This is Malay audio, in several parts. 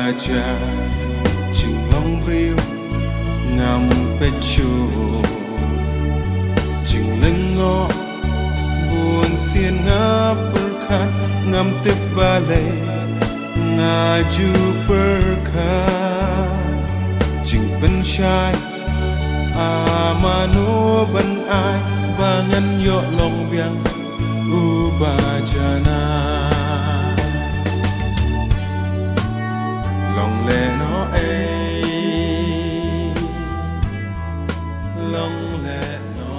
baca Jinglong riu ngam pechu Jinglengo buon sien ngapurkan ngam tebalai ngaju berkat Jing pensyai amano ban ai bangan yo long biang ubajana long le no long le no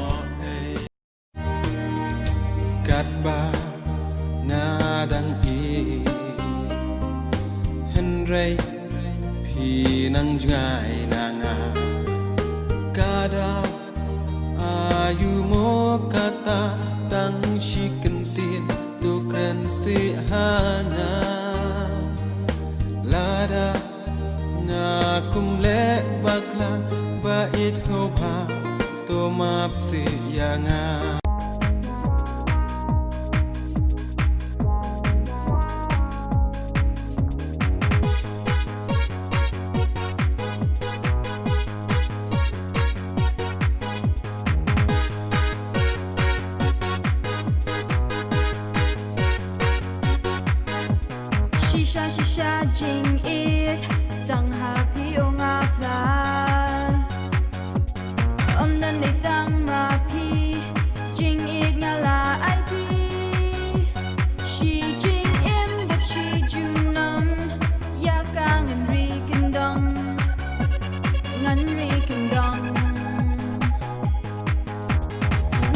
kat ba ngadang i henrei pi nang ngai nanga kadau ayu mo kata tang shi kentin tu kren si hanga lada ngakum le bakla bait sopa to map si yanga Shisha jing it tang happy ong apla on the day tang ma pi jing it ngala it she jing im but she junam ya kang and ri kendong ngan ri kendong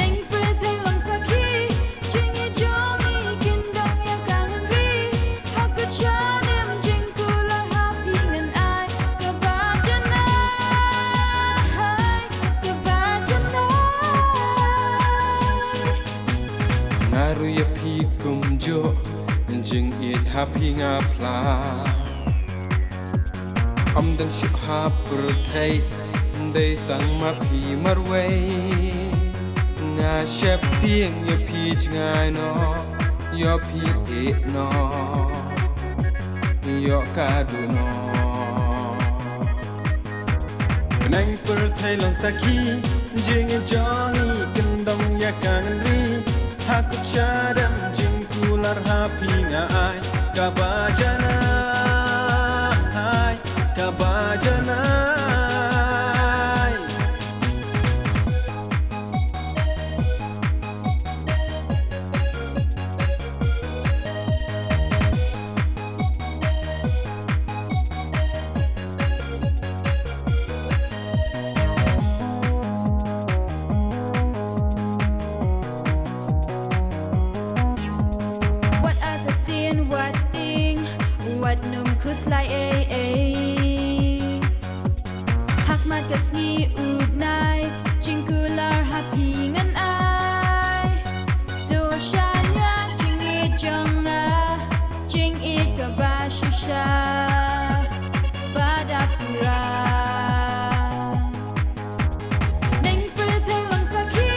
ning pretty long saki jing it jongi kendong ya kang and ri hakut shadim jing kula happy ngan ai kabajana ngaru ya pi kumjo jing it happy ngapla dan ship hapur thai dei tang ma pi marway nga shep pieng ya pi ngai no yo pi e no yo kadu no nang per thai lon saki jing e jongi kendong ya kangen ri hakut syadam jing kular happy ngai kabajana kabajana what other thing what num kus lai hak mat kasni up nai jing kular happy ngan ai do shanya jing it jonga jing it ka ba shisha badapura ning pretty long saki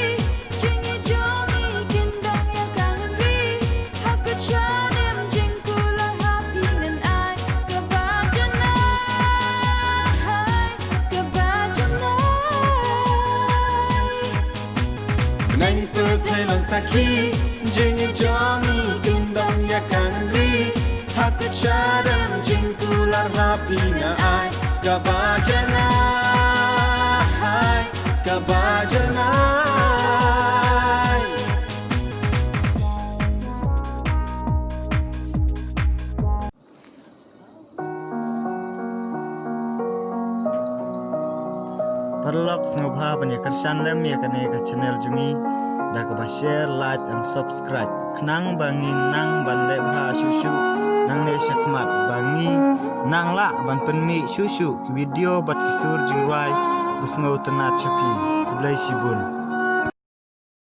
jing it jongi kendong ya kangen ri hakut shadim jing kular happy ngan ai kabajana nang per thai lon saki jing e jongi kendong ya kangen ri hakut syadam jing kular happy na ai kabajana kabajana Perlok sengobha panya kersan lem ya kane ke channel jungi dah ke share like and subscribe kenang bangi nang ban lebha susu nang ne syakmat bangi nang la ban penmi susu video bat kisur jingrai busngau tenat chapi blai sibun